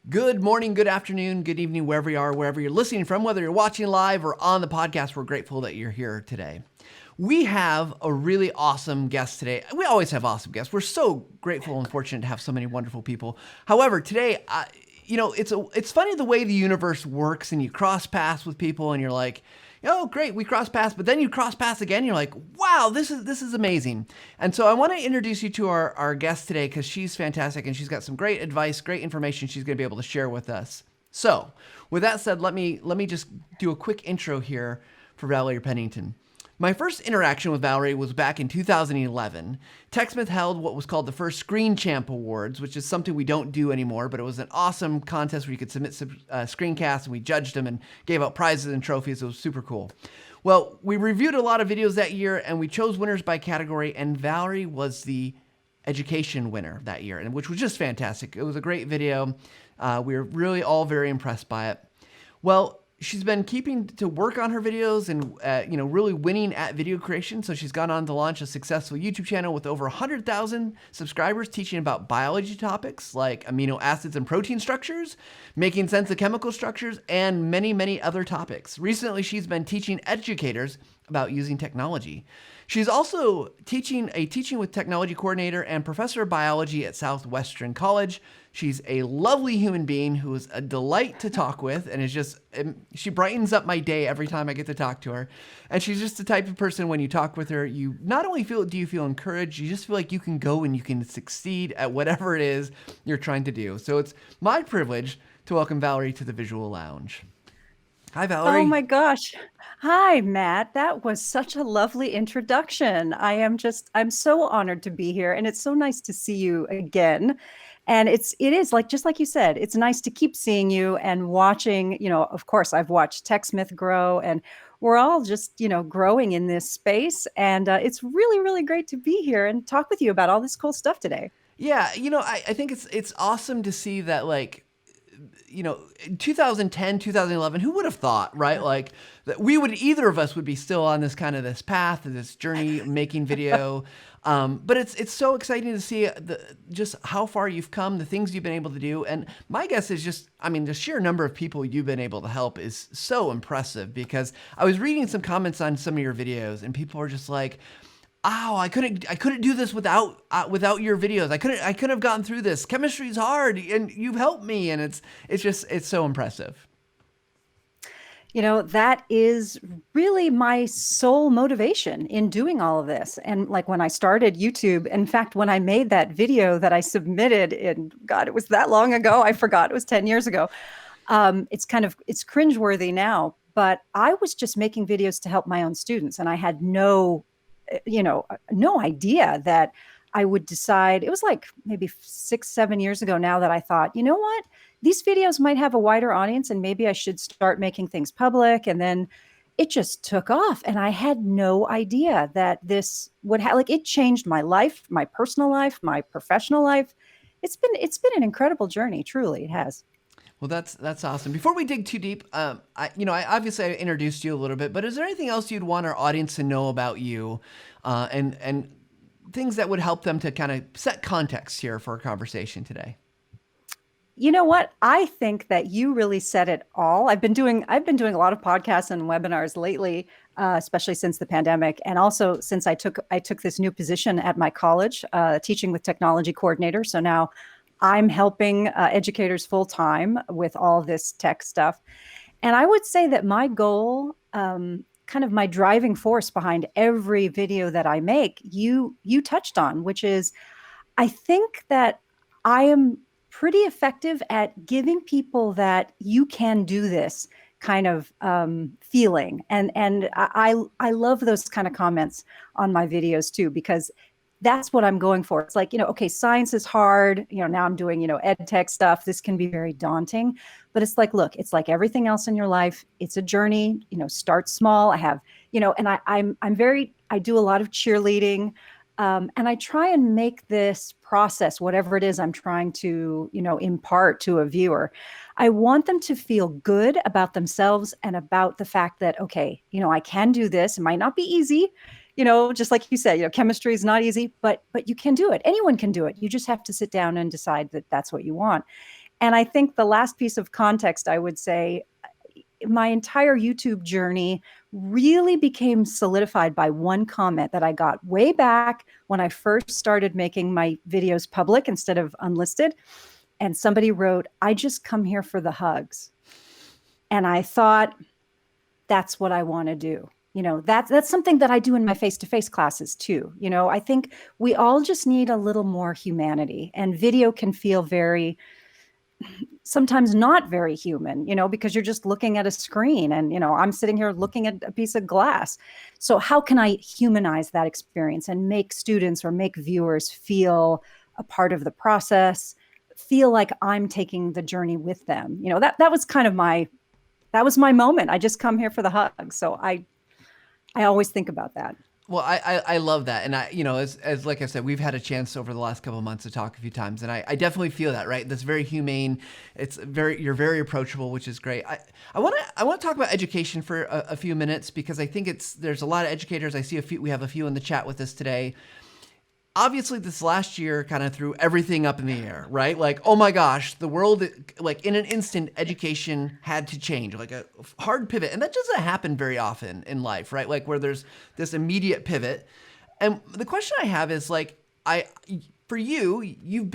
Good morning, good afternoon, good evening, wherever you are, wherever you're listening from, whether you're watching live or on the podcast, we're grateful that you're here today. We have a really awesome guest today. We always have awesome guests. We're so grateful and fortunate to have so many wonderful people. However, today, it's funny the way the universe works, and you cross paths with people, and you're like, oh, great, we cross paths, but then you cross paths again, and you're like, wow, this is amazing. And so I want to introduce you to our guest today because she's fantastic and she's got some great advice, great information she's going to be able to share with us. So, with that said, let me just do a quick intro here for Valerie Pennington. My first interaction with Valerie was back in 2011. TechSmith held what was called the first Screen Champ Awards, which is something we don't do anymore, but it was an awesome contest where you could submit screencasts, and we judged them and gave out prizes and trophies. It was super cool. Well, we reviewed a lot of videos that year, and we chose winners by category, and Valerie was the education winner that year, and which was just fantastic. It was a great video. We were really all very impressed by it. Well, she's been keeping to work on her videos and, really winning at video creation. So she's gone on to launch a successful YouTube channel with over 100,000 subscribers teaching about biology topics like amino acids and protein structures, making sense of chemical structures, and many, many other topics. Recently, she's been teaching educators about using technology. She's also teaching with technology coordinator and professor of biology at Southwestern College. She's a lovely human being who is a delight to talk with, and she brightens up my day every time I get to talk to her. And she's just the type of person, when you talk with her, you not only feel encouraged, you just feel like you can go and you can succeed at whatever it is you're trying to do. So it's my privilege to welcome Valerie to the Visual Lounge. Hi, Valerie. Oh my gosh. Hi, Matt. That was such a lovely introduction. I'm so honored to be here, and it's so nice to see you again. And it is like, just like you said, it's nice to keep seeing you and watching, of course, I've watched TechSmith grow, and we're all just, growing in this space. And it's really, really great to be here and talk with you about all this cool stuff today. Yeah, I think it's awesome to see that, like, in 2010, 2011, who would have thought, right? Like, that either of us would be still on this path, this journey making video. But it's so exciting to see just how far you've come, the things you've been able to do. And my guess is the sheer number of people you've been able to help is so impressive, because I was reading some comments on some of your videos, and people are just like, oh, I couldn't do this without your videos. I couldn't have gotten through this. Chemistry's hard, and you've helped me, and it's so impressive. That is really my sole motivation in doing all of this. And like when I started YouTube, in fact, when I made that video that I submitted God, it was that long ago. I forgot, it was 10 years ago. It's cringeworthy now, but I was just making videos to help my own students. And I had no idea that I would decide. It was like maybe 6-7 years ago now that I thought, you know what, these videos might have a wider audience and maybe I should start making things public. And then it just took off, and I had no idea that this would it changed my life, my personal life, my professional life. It's been an incredible journey. Truly, it has. Well, that's awesome. Before we dig too deep, I introduced you a little bit, but is there anything else you'd want our audience to know about you, and things that would help them to kind of set context here for our conversation today? You know what? I think that you really said it all. I've been doing a lot of podcasts and webinars lately, especially since the pandemic, and also since I took this new position at my college, teaching with technology coordinator. So now I'm helping educators full time with all this tech stuff. And I would say that my goal, kind of my driving force behind every video that I make, you touched on, which is, I think that I am pretty effective at giving people that you can do this kind of feeling. And I love those kind of comments on my videos too, because that's what I'm going for. It's like, okay, science is hard. Now I'm doing, ed tech stuff. This can be very daunting, but it's like, look, it's like everything else in your life. It's a journey, start small. I have, and I do a lot of cheerleading. And I try and make this process, whatever it is I'm trying to, impart to a viewer, I want them to feel good about themselves and about the fact that, okay, I can do this. It might not be easy, just like you said, chemistry is not easy, but you can do it. Anyone can do it. You just have to sit down and decide that that's what you want. And I think the last piece of context, I would say, my entire YouTube journey really became solidified by one comment that I got way back when I first started making my videos public instead of unlisted. And somebody wrote, "I just come here for the hugs." And I thought, that's what I want to do. That's something that I do in my face-to-face classes too. I think we all just need a little more humanity, and video can feel sometimes not very human, because you're just looking at a screen and, I'm sitting here looking at a piece of glass. So how can I humanize that experience and make students or make viewers feel a part of the process, feel like I'm taking the journey with them? That was kind of that was my moment. I just come here for the hug. So I always think about that. Well, I love that. And as like I said, we've had a chance over the last couple of months to talk a few times, and I definitely feel that, right? That's very humane. You're very approachable, which is great. I want to talk about education for a few minutes, because I think there's a lot of educators. I see we have a few in the chat with us today. Obviously, this last year kind of threw everything up in the air, right? Like, oh my gosh, the world, like in an instant, education had to change, like a hard pivot. And that doesn't happen very often in life, right? Like where there's this immediate pivot. And the question I have is like, for you, you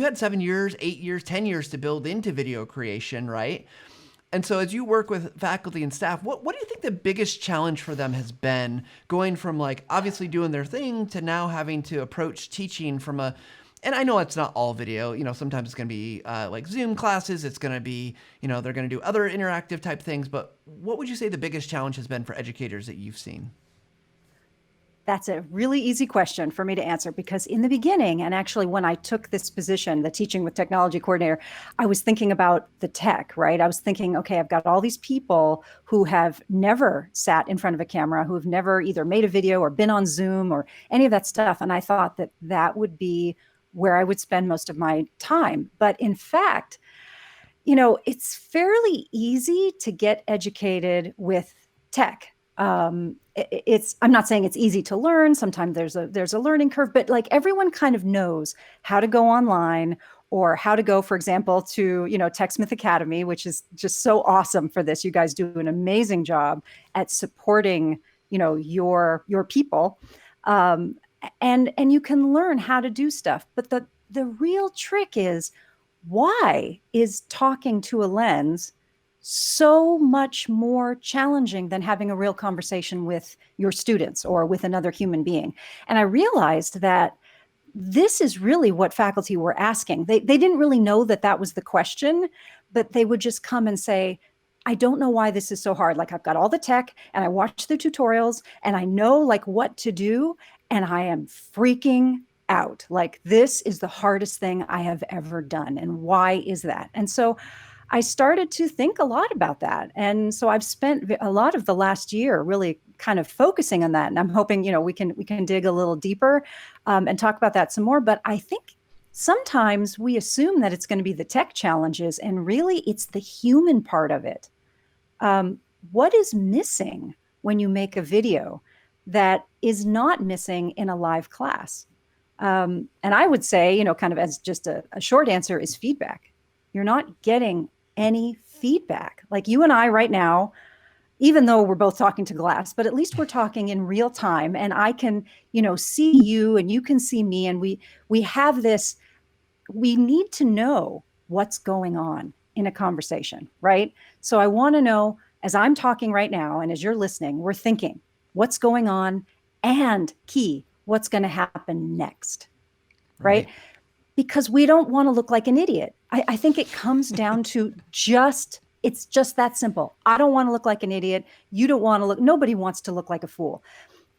had 7 years, 8 years, 10 years to build into video creation, right? And so as you work with faculty and staff, what do you think the biggest challenge for them has been, going from like obviously doing their thing to now having to approach teaching from and I know it's not all video, sometimes it's going to be like Zoom classes, it's going to be, they're going to do other interactive type things, but what would you say the biggest challenge has been for educators that you've seen? That's a really easy question for me to answer, because in the beginning, and actually when I took this position, the teaching with technology coordinator, I was thinking about the tech, right? I was thinking, okay, I've got all these people who have never sat in front of a camera, who have never either made a video or been on Zoom or any of that stuff. And I thought that would be where I would spend most of my time. But in fact, it's fairly easy to get educated with tech. I'm not saying it's easy to learn. Sometimes there's a learning curve, but like everyone kind of knows how to go online, or how to go, for example, to, TechSmith Academy, which is just so awesome for this. You guys do an amazing job at supporting, your people. And you can learn how to do stuff. But the real trick is, why is talking to a lens so much more challenging than having a real conversation with your students or with another human being? And I realized that this is really what faculty were asking. They didn't really know that was the question, but they would just come and say, I don't know why this is so hard. Like, I've got all the tech and I watched the tutorials and I know like what to do, and I am freaking out. Like, this is the hardest thing I have ever done. And why is that? And so I started to think a lot about that. And so I've spent a lot of the last year really kind of focusing on that. And I'm hoping, we can dig a little deeper and talk about that some more. But I think sometimes we assume that it's going to be the tech challenges, and really it's the human part of it. What is missing when you make a video that is not missing in a live class? And I would say, kind of as just a short answer, is feedback. You're not getting any feedback. Like you and I right now, even though we're both talking to glass, but at least we're talking in real time, and I can, see you and you can see me, and we have this, we need to know what's going on in a conversation, right? So I want to know, as I'm talking right now and as you're listening, we're thinking what's going on, and key, what's going to happen next, right? Because we don't want to look like an idiot. I think it comes down to it's just that simple. I don't want to look like an idiot. You don't want to nobody wants to look like a fool.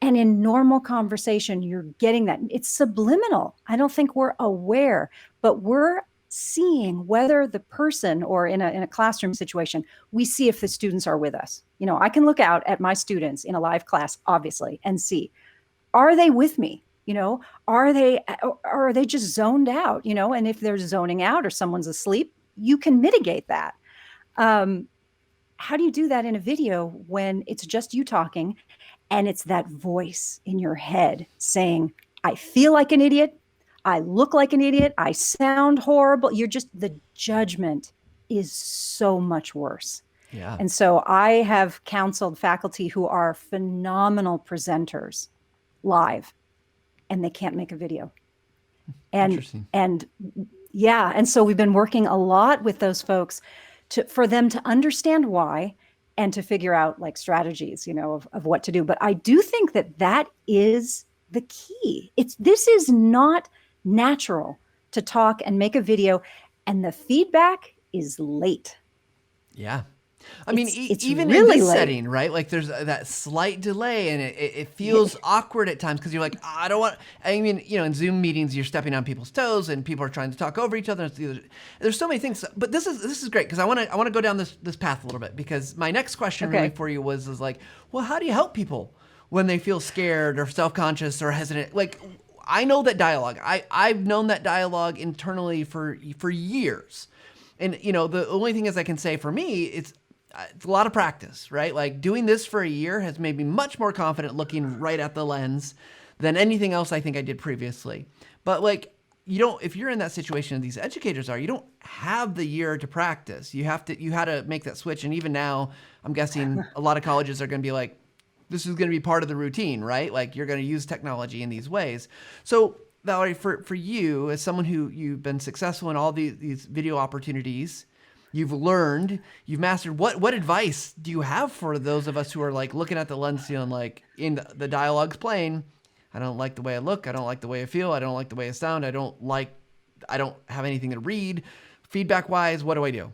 And in normal conversation, you're getting that. It's subliminal. I don't think we're aware, but we're seeing whether the person, or in a classroom situation, we see if the students are with us. I can look out at my students in a live class, obviously, and see, are they with me? Are they just zoned out? And if they're zoning out or someone's asleep, you can mitigate that. How do you do that in a video when it's just you talking, and it's that voice in your head saying, I feel like an idiot, I look like an idiot. I sound horrible. The judgment is so much worse. Yeah. And so I have counseled faculty who are phenomenal presenters live, and they can't make a video. Interesting. And yeah, and so we've been working a lot with those folks for them to understand why and to figure out like strategies, of what to do. But I do think that is the key. This is not natural to talk and make a video, and the feedback is late. Yeah. I mean, It's even really in this late. setting, right? Like there's that slight delay and it feels awkward at times because you're like, I don't want, I mean, in Zoom meetings, you're stepping on people's toes and people are trying to talk over each other. There's so many things, but this is great because I want to go down this path a little bit because my next question really for you is like, well, how do you help people when they feel scared or self-conscious or hesitant? Like, I know that dialogue. I've known that dialogue internally for years. And, the only thing is I can say for me, it's a lot of practice, right? Like doing this for a year has made me much more confident looking right at the lens than anything else I think I did previously. But like, if you're in that situation, these educators are, you don't have the year to practice. You had to make that switch. And even now, I'm guessing a lot of colleges are going to be like, this is going to be part of the routine, right? Like you're going to use technology in these ways. So Valerie, for you, as someone who you've been successful in all these video opportunities, you've learned, you've mastered, what advice do you have for those of us who are like looking at the lens feeling like in the dialogue's playing, I don't like the way I look, I don't like the way I feel, I don't like the way I sound, I don't have anything to read. Feedback wise, what do I do?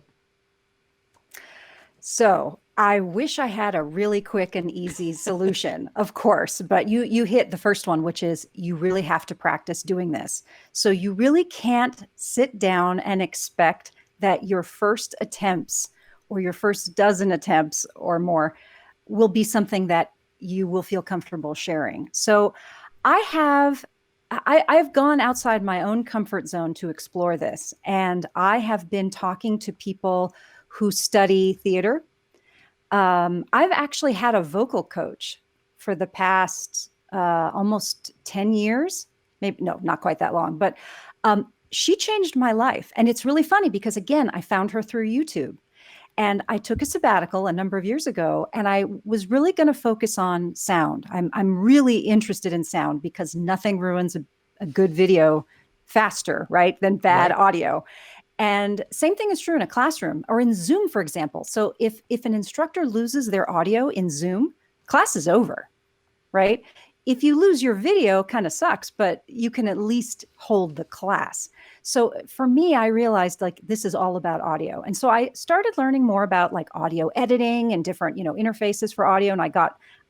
So I wish I had a really quick and easy solution, of course, but you hit the first one, which is you really have to practice doing this. So you really can't sit down and expect that your first attempts or your first dozen attempts or more will be something that you will feel comfortable sharing. So I've gone outside my own comfort zone to explore this. And I have been talking to people who study theater. I've actually had a vocal coach for the past almost 10 years. Maybe, no, not quite that long, but she changed my life. And it's really funny because, again, I found her through YouTube. And I took a sabbatical a number of years ago, and I was really going to focus on sound. I'm really interested in sound because nothing ruins a good video faster, right, than bad audio. And same thing is true in a classroom or in Zoom, for example. So if an instructor loses their audio in Zoom, class is over, right? If you lose your video, kind of sucks, but you can at least hold the class. So for me, I realized like this is all about audio. And so I started learning more about like audio editing and different, interfaces for audio. And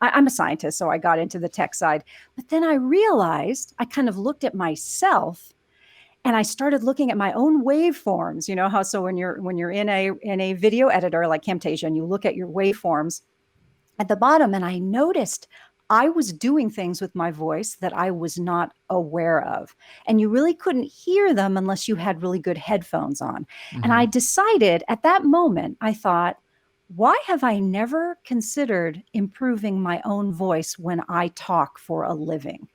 I'm a scientist, so I got into the tech side. But then I realized I kind of looked at myself and I started looking at my own waveforms, so when you're in a video editor like Camtasia and you look at your waveforms at the bottom, and I noticed I was doing things with my voice that I was not aware of. And you really couldn't hear them unless you had really good headphones on. Mm-hmm. And I decided at that moment, I thought, why have I never considered improving my own voice when I talk for a living?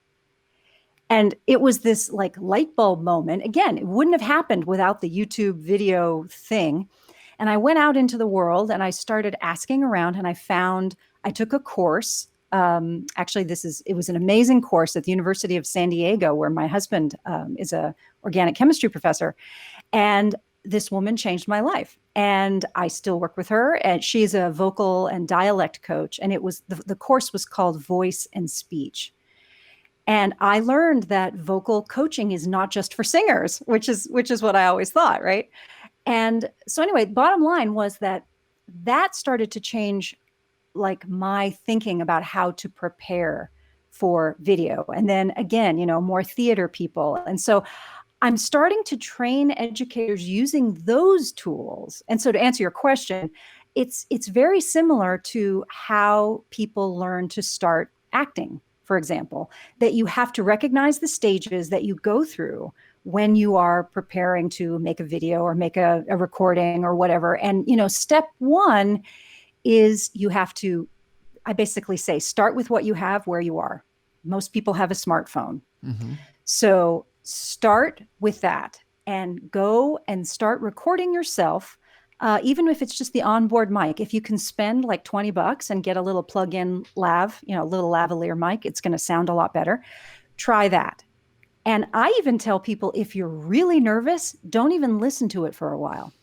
And it was this like light bulb moment. Again, it wouldn't have happened without the YouTube video thing. And I went out into the world and I started asking around, and I took a course. Actually, it was an amazing course at the University of San Diego, where my husband is a organic chemistry professor. And this woman changed my life. And I still work with her, and she's a vocal and dialect coach. And it was the course was called Voice and Speech. And I learned that vocal coaching is not just for singers, which is what I always thought, right? And so anyway, bottom line was that started to change like my thinking about how to prepare for video. And then again, more theater people. And so I'm starting to train educators using those tools. And so to answer your question, it's very similar to how people learn to start acting, for example, that you have to recognize the stages that you go through when you are preparing to make a video or make a recording or whatever. And, step one is you have to, I basically say, start with what you have where you are. Most people have a smartphone. Mm-hmm. So Start with that and go and start recording yourself. Even if it's just the onboard mic, if you can spend like $20 and get a little plug-in little lavalier mic, it's going to sound a lot better. Try that. And I even tell people, if you're really nervous, don't even listen to it for a while.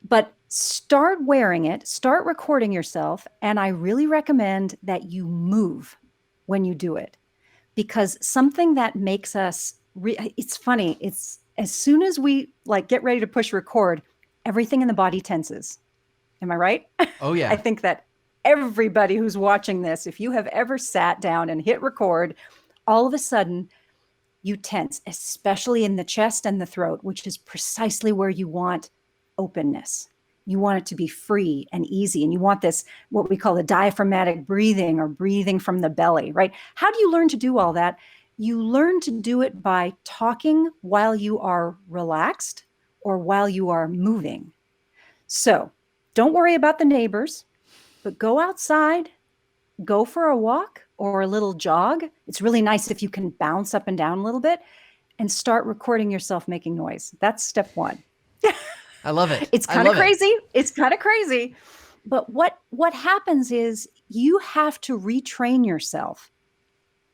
But start wearing it, start recording yourself. And I really recommend that you move when you do it, because something that makes us, it's funny, it's as soon as we like get ready to push record, everything in the body tenses. Am I right? Oh, yeah. I think that everybody who's watching this, if you have ever sat down and hit record, all of a sudden you tense, especially in the chest and the throat, which is precisely where you want openness. You want it to be free and easy. And you want this, what we call the diaphragmatic breathing, or breathing from the belly, right? How do you learn to do all that? You learn to do it by talking while you are relaxed or while you are moving. So don't worry about the neighbors, but go outside, go for a walk or a little jog. It's really nice if you can bounce up and down a little bit, and start recording yourself making noise. That's step one. I love it. It's kind of crazy. It's kind of crazy. But what happens is you have to retrain yourself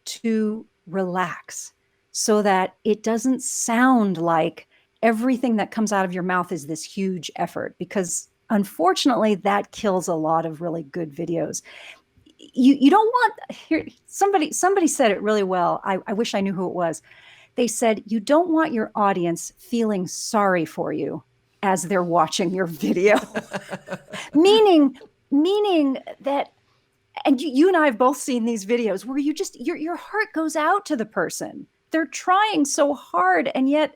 to relax so that it doesn't sound like everything that comes out of your mouth is this huge effort, because unfortunately that kills a lot of really good videos. You don't want, here, somebody said it really well. I wish I knew who it was. They said, you don't want your audience feeling sorry for you as they're watching your video. meaning that, and you and I have both seen these videos where you just, your heart goes out to the person. They're trying so hard, and yet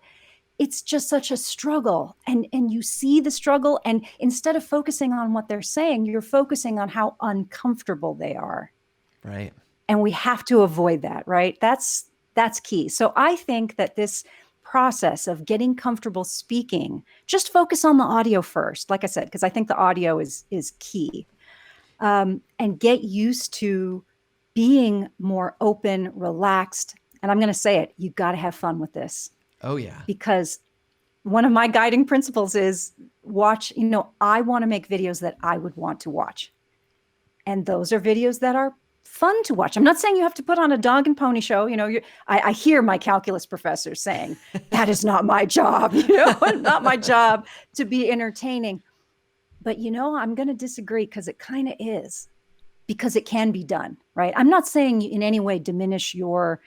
it's just such a struggle. And you see the struggle, and instead of focusing on what they're saying, you're focusing on how uncomfortable they are. Right. And we have to avoid that, right? That's key. So I think that this process of getting comfortable speaking, just focus on the audio first, like I said, because I think the audio is key. And get used to being more open, relaxed. And I'm going to say it, you got to have fun with this. Oh, yeah. Because one of my guiding principles is I want to make videos that I would want to watch. And those are videos that are fun to watch. I'm not saying you have to put on a dog and pony show. I hear my calculus professors saying, that is not my job, not my job to be entertaining. But, I'm going to disagree, because it kind of is, because it can be done, right? I'm not saying you in any way diminish your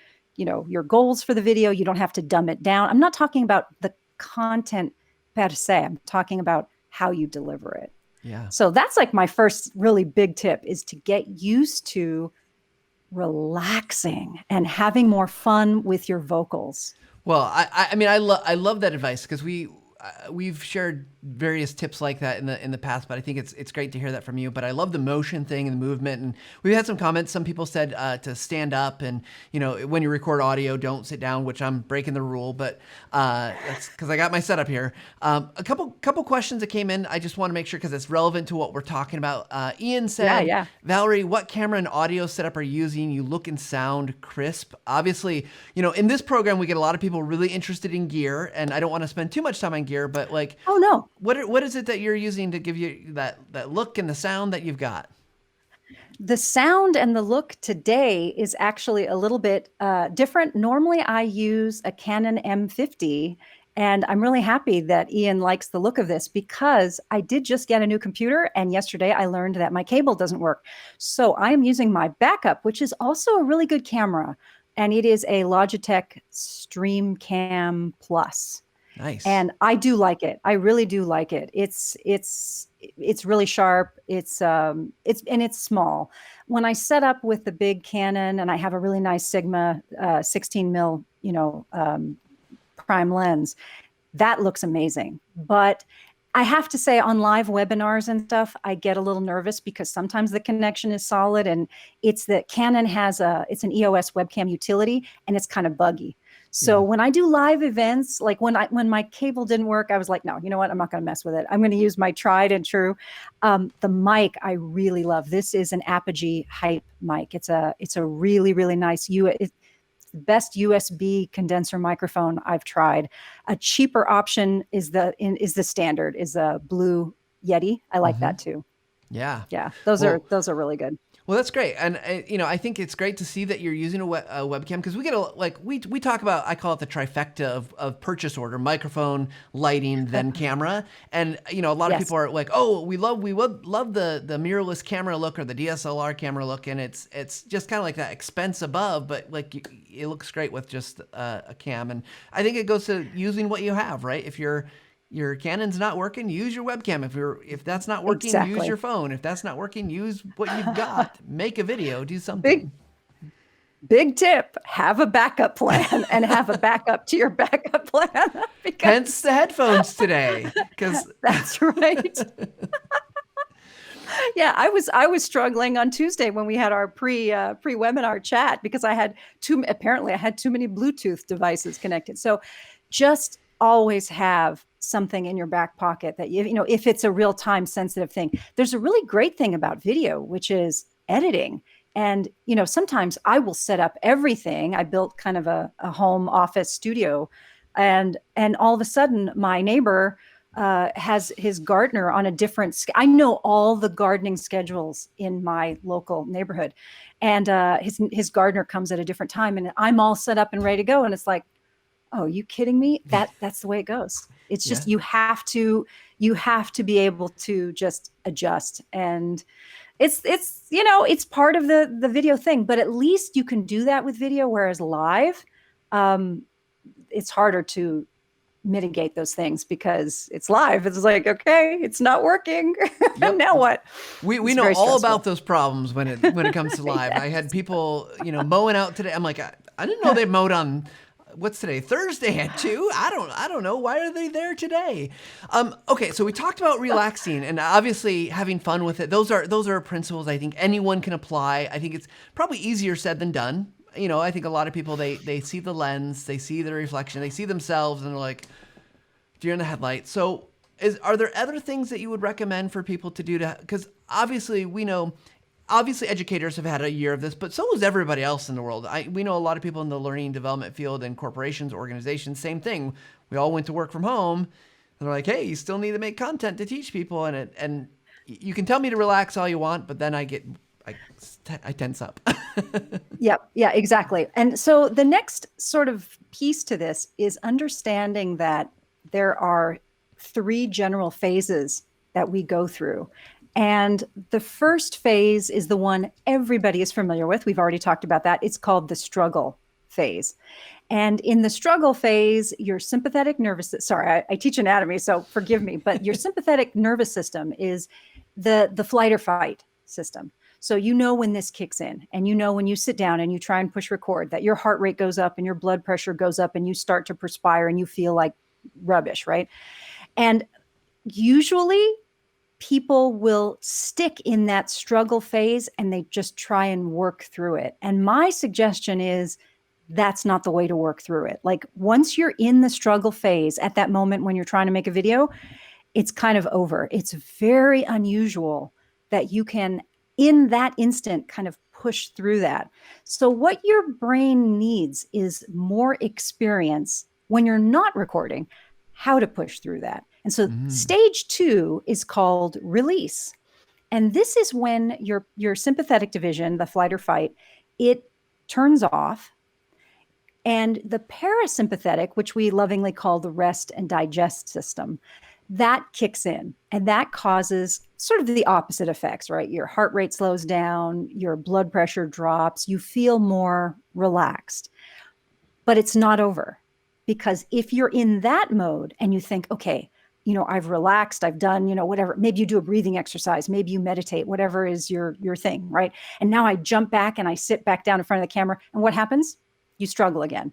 goals for the video. You don't have to dumb it down. I'm not talking about the content per se. I'm talking about how you deliver it. Yeah. So that's like my first really big tip, is to get used to relaxing and having more fun with your vocals. Well, I love that advice, because we've shared various tips like that in the past, but I think it's great to hear that from you. But I love the motion thing and the movement. And we've had some comments. Some people said to stand up, and when you record audio, don't sit down, which I'm breaking the rule. But that's because I got my setup here. A couple questions that came in. I just want to make sure, because it's relevant to what we're talking about. Ian said, Yeah. Valerie, what camera and audio setup are you using? You look and sound crisp. Obviously, in this program we get a lot of people really interested in gear, and I don't want to spend too much time on gear, but like, oh no, what is it that you're using to give you that look and the sound that you've got? The sound and the look today is actually a little bit different. Normally I use a Canon M50, and I'm really happy that Ian likes the look of this, because I did just get a new computer, and yesterday I learned that my cable doesn't work. So I am using my backup, which is also a really good camera, and it is a Logitech StreamCam Plus. Nice. And I do like it. I really do like it. It's really sharp. It's small. When I set up with the big Canon, and I have a really nice Sigma 16 mil, prime lens, that looks amazing. But I have to say, on live webinars and stuff, I get a little nervous, because sometimes the connection is solid, and it's that Canon has it's an EOS webcam utility, and it's kind of buggy. So when I do live events, like when my cable didn't work, I was like, no, you know what? I'm not going to mess with it. I'm going to use my tried and true. The mic I really love. This is an Apogee Hype mic. It's a really, really nice the best USB condenser microphone I've tried. A cheaper option is the standard, is a Blue Yeti. I like that too. Yeah. Yeah, those are really good. Well, that's great. And, I think it's great to see that you're using a webcam, because we get we talk about, I call it the trifecta of purchase order: microphone, lighting, then camera. And, a lot of people are like, oh, we would love the mirrorless camera look or the DSLR camera look. And it's just kind of like that expense above, but it looks great with just a cam. And I think it goes to using what you have, right? If your Canon's not working, use your webcam. If that's not working, use your phone. If that's not working, use what you've got. Make a video, do something. Big tip, have a backup plan and have a backup to your backup plan. Hence the headphones today. That's right. Yeah, I was struggling on Tuesday when we had our pre-webinar chat, because I had too many Bluetooth devices connected. So just always have something in your back pocket that if it's a real time sensitive thing. There's a really great thing about video, which is editing. And sometimes I will set up everything. I built kind of a home office studio, and all of a sudden my neighbor has his gardener on a different. I know all the gardening schedules in my local neighborhood, and his gardener comes at a different time, and I'm all set up and ready to go, and it's like, oh, you kidding me? That's the way it goes. It's just, you have to be able to just adjust. And it's part of the video thing, but at least you can do that with video. Whereas live, it's harder to mitigate those things because it's live. It's like, okay, it's not working. Now what? We know all about those problems when it comes to live. Yes. I had people, mowing out today. I'm like, I didn't know they mowed on, what's today? Thursday at 2? I don't know. Why are they there today? Okay, so we talked about relaxing and obviously having fun with it. Those are principles I think anyone can apply. I think it's probably easier said than done. I think a lot of people, they see the lens, they see the reflection, they see themselves, and they're like, deer in the headlights. So are there other things that you would recommend for people to do because obviously we know, educators have had a year of this, but so is everybody else in the world. We know a lot of people in the learning and development field and corporations, organizations, same thing. We all went to work from home, and they're like, hey, you still need to make content to teach people. And you can tell me to relax all you want, but then I tense up. Yeah, exactly. And so the next sort of piece to this is understanding that there are 3 general phases that we go through. And the first phase is the one everybody is familiar with. We've already talked about that. It's called the struggle phase. And in the struggle phase, your sympathetic nervous system, sorry, I teach anatomy, so forgive me, but your sympathetic nervous system is the flight or fight system. So when this kicks in, and when you sit down and you try and push record, that your heart rate goes up and your blood pressure goes up and you start to perspire and you feel like rubbish, right? And usually people will stick in that struggle phase and they just try and work through it. And my suggestion is that's not the way to work through it. Like once you're in the struggle phase at that moment when you're trying to make a video, it's kind of over. It's very unusual that you can, in that instant, kind of push through that. So what your brain needs is more experience when you're not recording, how to push through that. And so stage 2 is called release. And this is when your sympathetic division, the flight or fight, it turns off. And the parasympathetic, which we lovingly call the rest and digest system, that kicks in. And that causes sort of the opposite effects, right? Your heart rate slows down, your blood pressure drops, you feel more relaxed. But it's not over. Because if you're in that mode and you think, okay, I've relaxed, I've done, whatever, maybe you do a breathing exercise, maybe you meditate, whatever is your thing, right? And now I jump back and I sit back down in front of the camera. And what happens? You struggle again,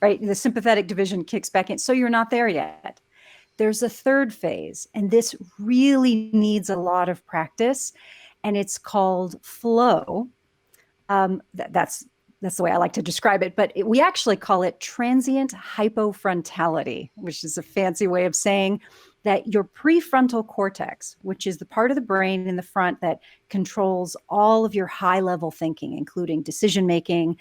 right? The sympathetic division kicks back in. So you're not there yet. There's a third phase, and this really needs a lot of practice, and it's called flow. That's the way I like to describe it, but we actually call it transient hypofrontality, which is a fancy way of saying that your prefrontal cortex, which is the part of the brain in the front that controls all of your high-level thinking, including decision-making,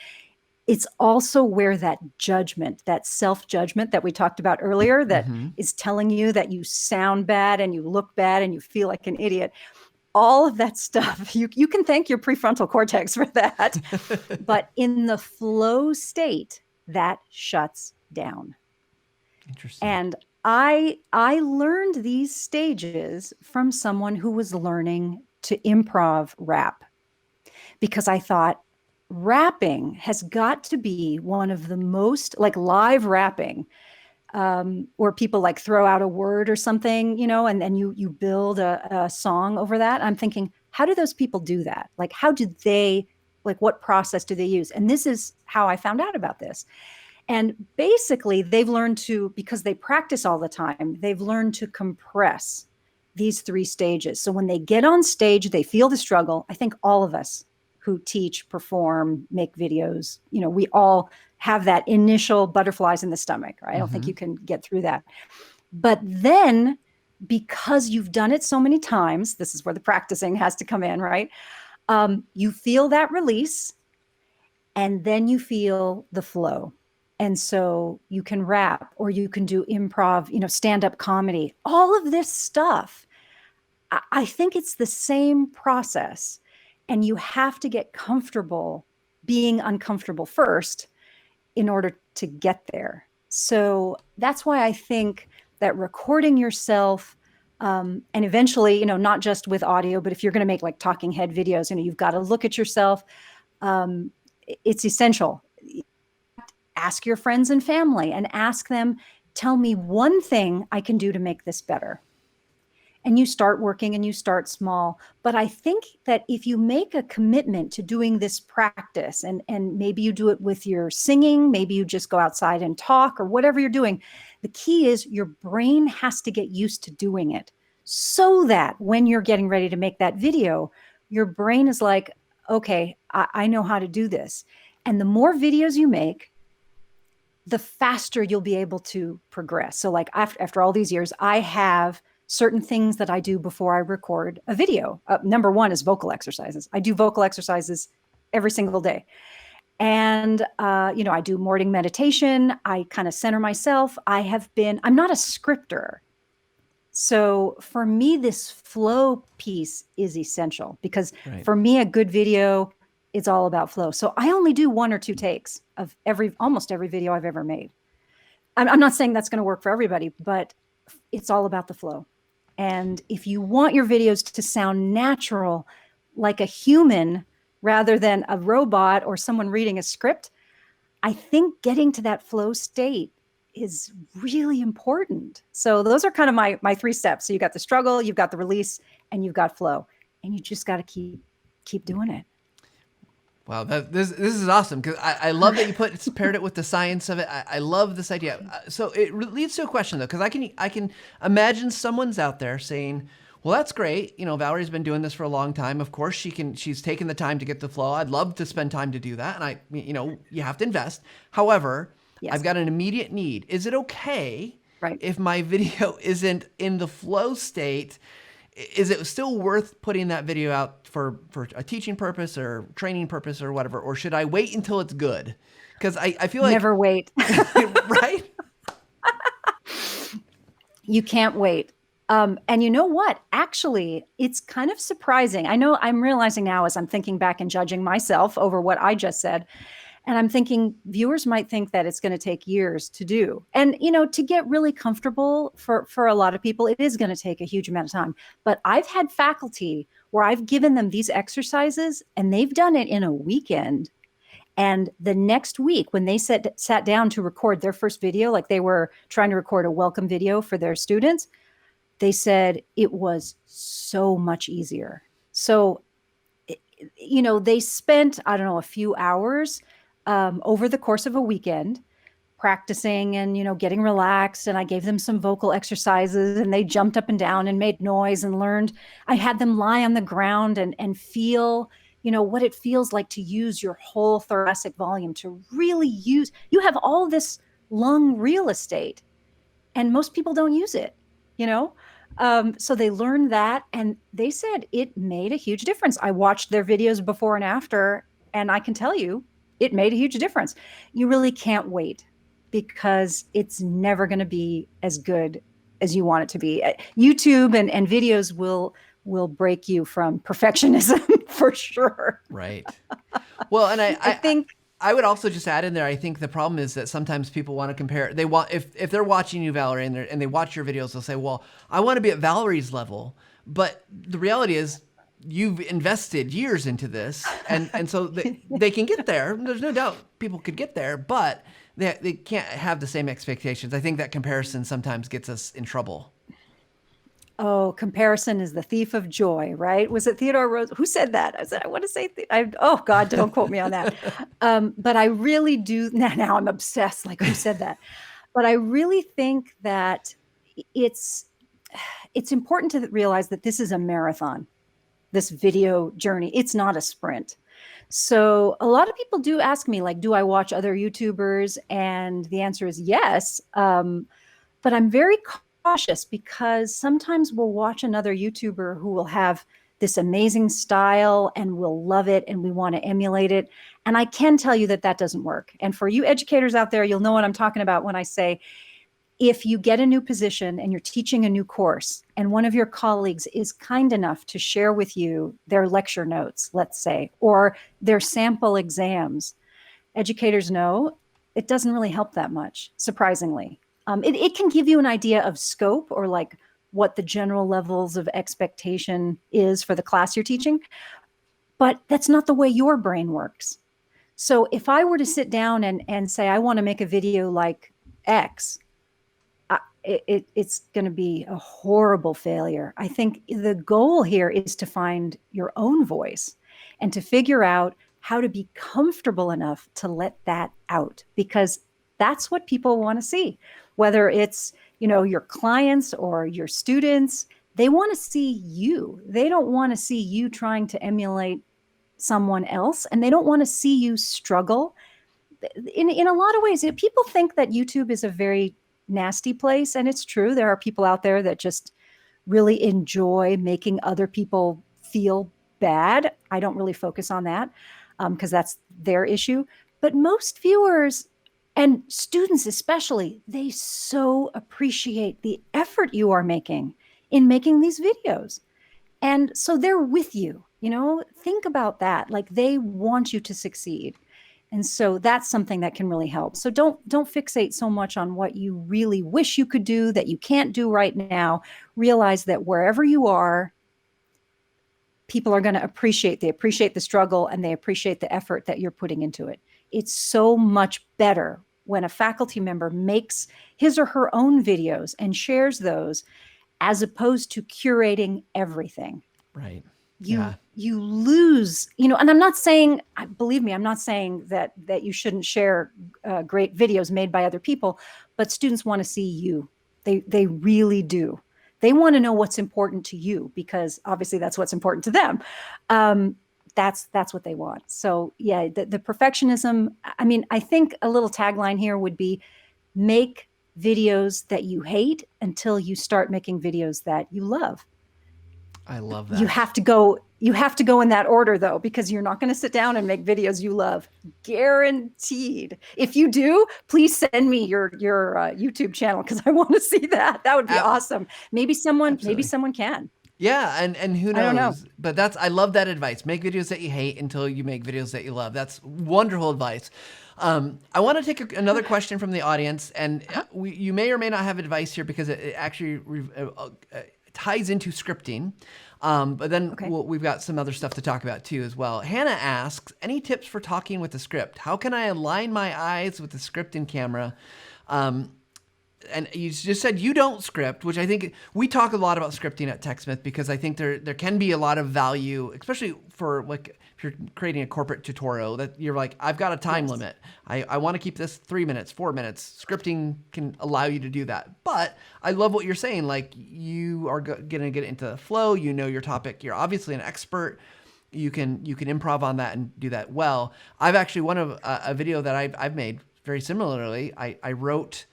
it's also where that judgment, that self-judgment that we talked about earlier, that is telling you that you sound bad and you look bad and you feel like an idiot, all of that stuff, you can thank your prefrontal cortex for that. But in the flow state, that shuts down. Interesting. And I learned these stages from someone who was learning to improv rap, because I thought rapping has got to be one of the most, like live rapping, where people like throw out a word or something, and then you build a song over that. I'm thinking, how do those people do that? Like, how do they, like, what process do they use? And this is how I found out about this. And basically, they've learned to, because they practice all the time, they've learned to compress these 3 stages. So when they get on stage, they feel the struggle. I think all of us who teach, perform, make videos, we all have that initial butterflies in the stomach, right? I don't think you can get through that. But then, because you've done it so many times, this is where the practicing has to come in, right? You feel that release, and then you feel the flow. And so you can rap, or you can do improv, stand-up comedy, all of this stuff. I think it's the same process, and you have to get comfortable being uncomfortable first in order to get there. So that's why I think that recording yourself, and eventually, not just with audio, but if you're going to make like talking head videos, you've got to look at yourself. It's essential. Ask your friends and family and ask them, tell me one thing I can do to make this better. And you start working and you start small. But I think that if you make a commitment to doing this practice, and maybe you do it with your singing, maybe you just go outside and talk, or whatever you're doing, the key is your brain has to get used to doing it, so that when you're getting ready to make that video, your brain is like, okay, I know how to do this. And the more videos you make, the faster you'll be able to progress. So like after all these years, I have certain things that I do before I record a video. Number one is vocal exercises. I do vocal exercises every single day. And, I do morning meditation. I kind of center myself. I'm not a scripter. So for me, this flow piece is essential, because for me, a good video, it's all about flow. So I only do 1 or 2 takes of almost every video I've ever made. I'm not saying that's going to work for everybody, but it's all about the flow. And if you want your videos to sound natural, like a human rather than a robot or someone reading a script, I think getting to that flow state is really important. So those are kind of my 3 steps. So you got the struggle, you've got the release, and you've got flow. And you just got to keep doing it. Wow, this is awesome, because I love that you paired it with the science of it. I love this idea. So it leads to a question, though, because I can imagine someone's out there saying, well, that's great. Valerie's been doing this for a long time. Of course, she's taken the time to get the flow. I'd love to spend time to do that. And you have to invest. However, yes, I've got an immediate need. Is it okay if my video isn't in the flow state? Is it still worth putting that video out for a teaching purpose or training purpose or whatever? Or should I wait until it's good? Because I feel like... Never wait. Right? You can't wait. And you know what? Actually, it's kind of surprising. I know I'm realizing now, as I'm thinking back and judging myself over what I just said, and I'm thinking viewers might think that it's going to take years to do. And, to get really comfortable for a lot of people, it is going to take a huge amount of time. But I've had faculty where I've given them these exercises and they've done it in a weekend. And the next week, when they sat down to record their first video, like they were trying to record a welcome video for their students, they said it was so much easier. So, they spent, I don't know, a few hours over the course of a weekend practicing and, getting relaxed. And I gave them some vocal exercises and they jumped up and down and made noise and learned. I had them lie on the ground and feel, what it feels like to use your whole thoracic volume, to really use, you have all this lung real estate and most people don't use it, So they learned that and they said it made a huge difference. I watched their videos before and after, and I can tell you, it made a huge difference. You really can't wait because it's never going to be as good as you want it to be. YouTube and videos will break you from perfectionism for sure. Right. Well, and I think I would also just add in there, I think the problem is that sometimes people want to compare. They want, if they're watching you, Valerie, and they watch your videos, they'll say, well, I want to be at Valerie's level. But the reality is you've invested years into this. And so they can get there. There's no doubt people could get there, but they can't have the same expectations. I think that comparison sometimes gets us in trouble. Oh, comparison is the thief of joy, right? Was it Theodore Roosevelt? Who said that? I said, I want to say, oh God, don't quote me on that. But I really do, now I'm obsessed, like who said that? But I really think that it's important to realize that this is a marathon, this video journey. It's not a sprint. So a lot of people do ask me, like, do I watch other YouTubers? And the answer is yes. But I'm very cautious because sometimes we'll watch another YouTuber who will have this amazing style and we'll love it and we want to emulate it. And I can tell you that that doesn't work. And for you educators out there, you'll know what I'm talking about when I say, if you get a new position and you're teaching a new course and one of your colleagues is kind enough to share with you their lecture notes, let's say, or their sample exams, educators know it doesn't really help that much, surprisingly. It can give you an idea of scope or like what the general levels of expectation is for the class you're teaching, but that's not the way your brain works. So if I were to sit down and say, I want to make a video like X, it's going to be a horrible failure. I think the goal here is to find your own voice and to figure out how to be comfortable enough to let that out, because that's what people want to see. Whether it's, your clients or your students, they want to see you. They don't want to see you trying to emulate someone else, and they don't want to see you struggle. In a lot of ways, people think that YouTube is a very nasty place, and it's true. There are people out there that just really enjoy making other people feel bad. I don't really focus on that because that's their issue. But most viewers and students especially, they so appreciate the effort you are making in making these videos. And so they're with you, think about that. Like, they want you to succeed. And so that's something that can really help. So don't fixate so much on what you really wish you could do that you can't do right now. Realize that wherever you are, people are going to appreciate the struggle and they appreciate the effort that you're putting into it. It's so much better when a faculty member makes his or her own videos and shares those, as opposed to curating everything. Right. You lose, and I'm not saying, believe me, I'm not saying that you shouldn't share great videos made by other people, but students want to see you. They really do. They want to know what's important to you, because obviously that's what's important to them. That's what they want. So yeah, the perfectionism, I think a little tagline here would be, make videos that you hate until you start making videos that you love. I love that. You have to go in that order, though, because you're not going to sit down and make videos you love. Guaranteed. If you do, please send me your YouTube channel, because I want to see that. That would be awesome. Maybe someone can. Yeah, and who knows? I don't know. But I love that advice. Make videos that you hate until you make videos that you love. That's wonderful advice. I want to take another question from the audience, and you may or may not have advice here, because it actually ties into scripting. But then we've got some other stuff to talk about too as well. Hannah asks, any tips for talking with the script? How can I align my eyes with the script and camera? And you just said you don't script, which I think we talk a lot about scripting at TechSmith, because I think there can be a lot of value, especially for like if you're creating a corporate tutorial that you're like, I've got a time limit. I want to keep this 3 minutes, 4 minutes. Scripting can allow you to do that. But I love what you're saying. Like, you are going to get into the flow. You know your topic. You're obviously an expert. You can improv on that and do that well. I've actually, one of a video that I've made very similarly, I wrote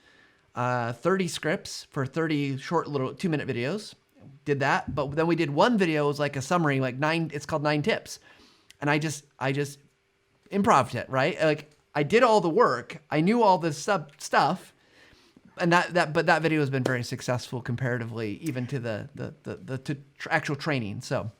30 scripts for 30 short little 2-minute videos. Did that, but then we did one video. It was like a summary, like it's called 9 tips. And I just improved it, right? Like I did all the work. I knew all this stuff. And but that video has been very successful comparatively, even to the actual training. So,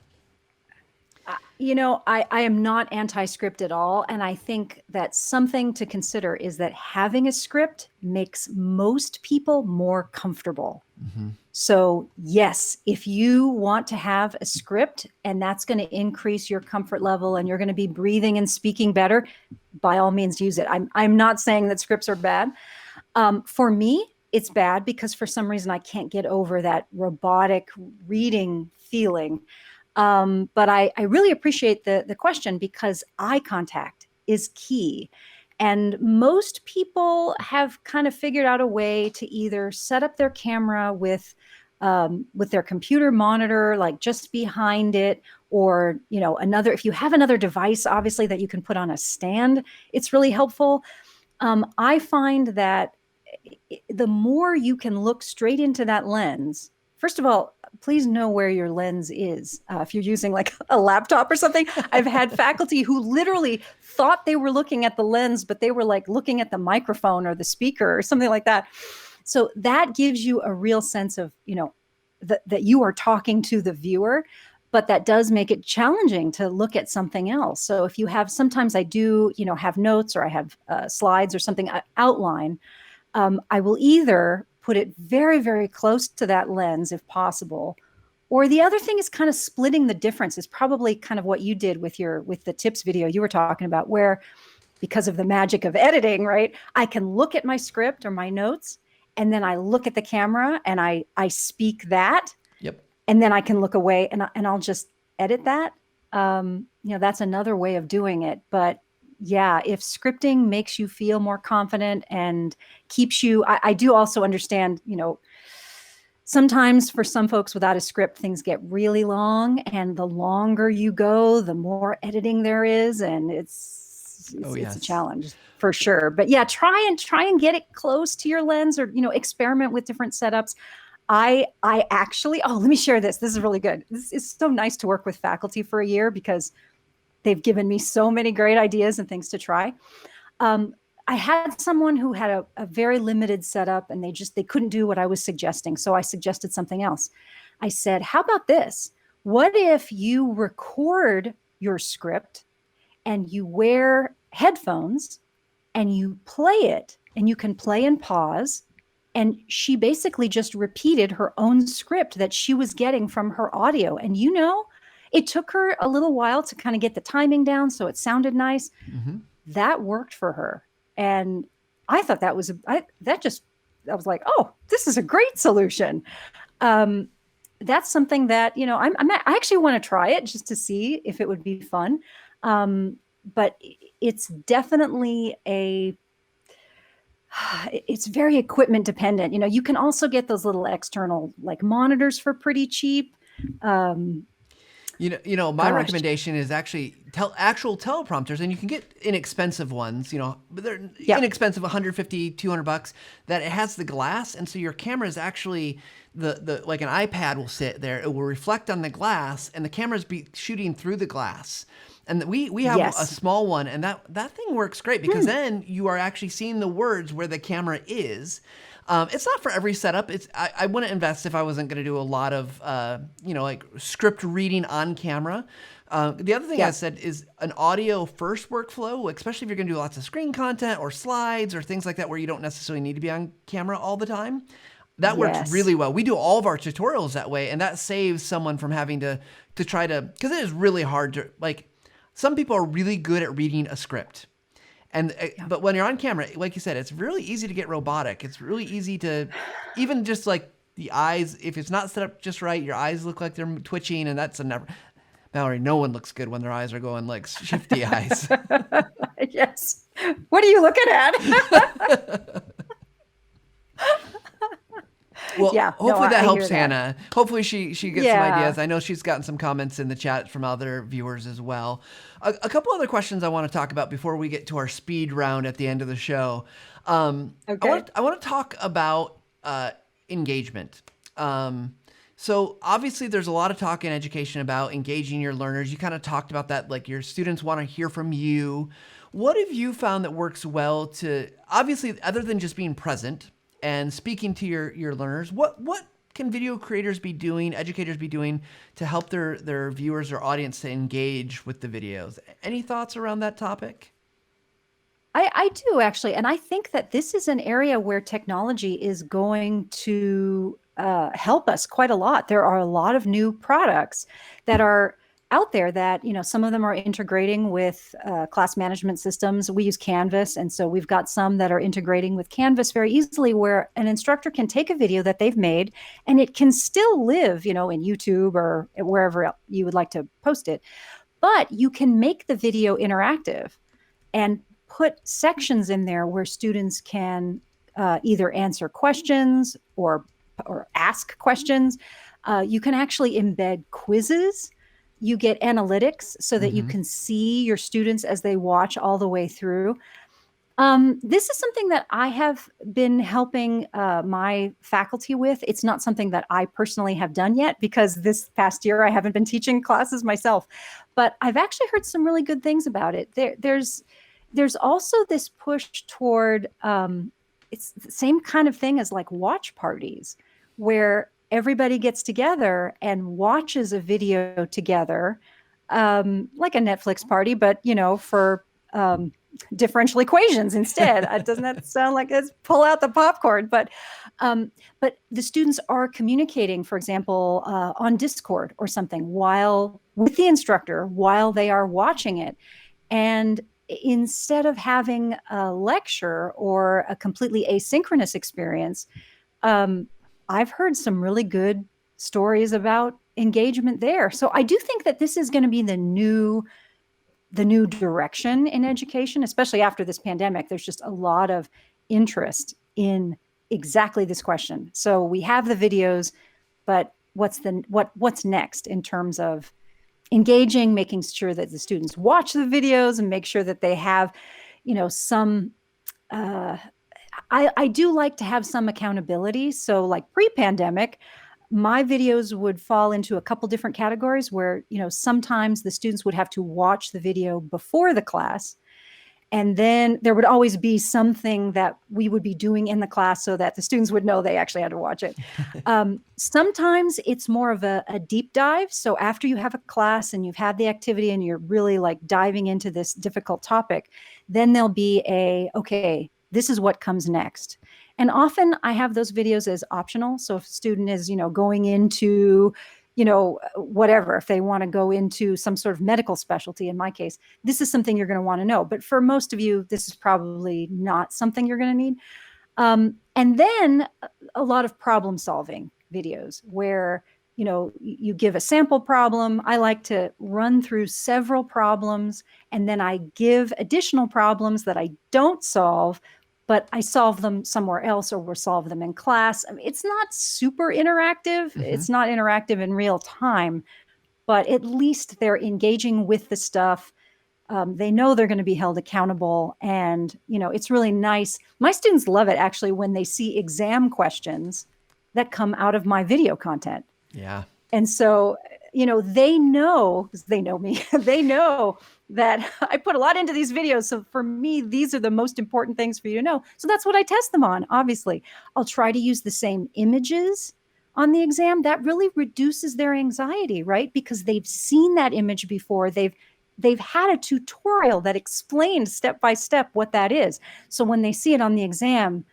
I am not anti-script at all. And I think that something to consider is that having a script makes most people more comfortable. Mm-hmm. So yes, if you want to have a script and that's going to increase your comfort level and you're going to be breathing and speaking better, by all means use it. I'm not saying that scripts are bad. For me, it's bad because for some reason I can't get over that robotic reading feeling. But I really appreciate the question because eye contact is key. And most people have kind of figured out a way to either set up their camera with their computer monitor, like just behind it, or, if you have another device, obviously, that you can put on a stand, it's really helpful. I find that the more you can look straight into that lens, first of all, please know where your lens is. If you're using like a laptop or something, I've had faculty who literally thought they were looking at the lens, but they were like looking at the microphone or the speaker or something like that. So that gives you a real sense of, that you are talking to the viewer, but that does make it challenging to look at something else. So if you have, sometimes I do, have notes or I have slides or something outline, I will either put it very, very close to that lens if possible. Or the other thing is kind of splitting the difference is probably kind of what you did with the tips video you were talking about, where because of the magic of editing, right, I can look at my script or my notes and then I look at the camera and I speak that. Yep. And then I can look away and I'll just edit that. That's another way of doing it. But yeah, if scripting makes you feel more confident and keeps you, I do also understand, sometimes for some folks without a script, things get really long, and the longer you go, the more editing there is. And it's a challenge for sure. But yeah, try and get it close to your lens or, experiment with different setups. I actually, let me share this. This is really good. This is so nice to work with faculty for a year because they've given me so many great ideas and things to try. I had someone who had a very limited setup and they couldn't do what I was suggesting. So I suggested something else. I said, how about this? What if you record your script and you wear headphones and you play it, and you can play and pause? And she basically just repeated her own script that she was getting from her audio. And it took her a little while to kind of get the timing down so it sounded nice. Mm-hmm. That worked for her. And I thought I was like, oh, this is a great solution. That's something that, I actually want to try it just to see if it would be fun. But it's definitely it's very equipment dependent. You can also get those little external like monitors for pretty cheap. My recommendation is actually actual teleprompters, and you can get inexpensive ones, but they're inexpensive, $150, $200, that it has the glass. And so your camera is actually like an iPad will sit there. It will reflect on the glass and the cameras be shooting through the glass. And we have a small one, and that thing works great because then you are actually seeing the words where the camera is. It's not for every setup. I wouldn't invest if I wasn't going to do a lot of, like script reading on camera. The other thing I said is an audio first workflow, especially if you're going to do lots of screen content or slides or things like that where you don't necessarily need to be on camera all the time. That works really well. We do all of our tutorials that way, and that saves someone from having to try to, because it is really hard to, like, some people are really good at reading a script. But when you're on camera, like you said, it's really easy to get robotic. It's really easy to, even just like the eyes, if it's not set up just right, your eyes look like they're twitching, and that's a never. Valerie, no one looks good when their eyes are going like shifty eyes. Yes. What are you looking at? Well, hopefully that helps Hannah. Hopefully she gets some ideas. I know she's gotten some comments in the chat from other viewers as well. A couple other questions I want to talk about before we get to our speed round at the end of the show. I want to talk about engagement. So obviously there's a lot of talk in education about engaging your learners. You kind of talked about that, like your students want to hear from you. What have you found that works well to, obviously, other than just being present and speaking to your learners, what can video creators be doing, educators be doing to help their viewers or audience to engage with the videos? Any thoughts around that topic? I do actually. And I think that this is an area where technology is going to help us quite a lot. There are a lot of new products that are out there that, some of them are integrating with class management systems. We use Canvas. And so we've got some that are integrating with Canvas very easily, where an instructor can take a video that they've made and it can still live, in YouTube or wherever you would like to post it. But you can make the video interactive and put sections in there where students can either answer questions or ask questions. You can actually embed quizzes. You get analytics so that you can see your students as they watch all the way through. This is something that I have been helping my faculty with. It's not something that I personally have done yet because this past year I haven't been teaching classes myself, but I've actually heard some really good things about it. There's also this push toward, it's the same kind of thing as like watch parties, where everybody gets together and watches a video together, like a Netflix party, but, for differential equations instead. Doesn't that sound like it's pull out the popcorn? But the students are communicating, for example, on Discord or something with the instructor while they are watching it. And instead of having a lecture or a completely asynchronous experience, I've heard some really good stories about engagement there. So I do think that this is going to be the new direction in education, especially after this pandemic. There's just a lot of interest in exactly this question. So we have the videos, but what's next in terms of engaging, making sure that the students watch the videos and make sure that they have, some, I do like to have some accountability. So like pre-pandemic, my videos would fall into a couple different categories where, sometimes the students would have to watch the video before the class. And then there would always be something that we would be doing in the class so that the students would know they actually had to watch it. Sometimes it's more of a deep dive. So after you have a class and you've had the activity and you're really like diving into this difficult topic, then there'll be okay, this is what comes next. And often I have those videos as optional. So if a student is, going into, whatever, if they want to go into some sort of medical specialty, in my case, this is something you're going to want to know. But for most of you, this is probably not something you're going to need. And then a lot of problem solving videos where, you give a sample problem. I like to run through several problems, and then I give additional problems that I don't solve, but I solve them somewhere else or we'll solve them in class. I mean, it's not super interactive. It's not interactive in real time, but at least they're engaging with the stuff. They know they're going to be held accountable. And, it's really nice. My students love it actually when they see exam questions that come out of my video content. Yeah. And so, they know, because they know me, they know that I put a lot into these videos. So for me, these are the most important things for you to know. So that's what I test them on, obviously. I'll try to use the same images on the exam. That really reduces their anxiety, right? Because they've seen that image before. They've had a tutorial that explained step by step what that is. So when they see it on the exam,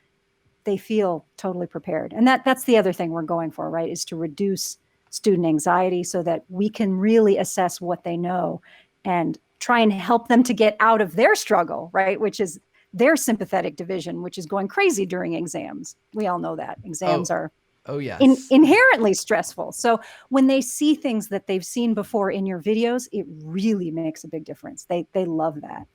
they feel totally prepared. And that's the other thing we're going for, right? Is to reduce student anxiety so that we can really assess what they know and try and help them to get out of their struggle, right? Which is their sympathetic division, which is going crazy during exams. We all know that exams are yes. inherently stressful. So when they see things that they've seen before in your videos, it really makes a big difference. They love that.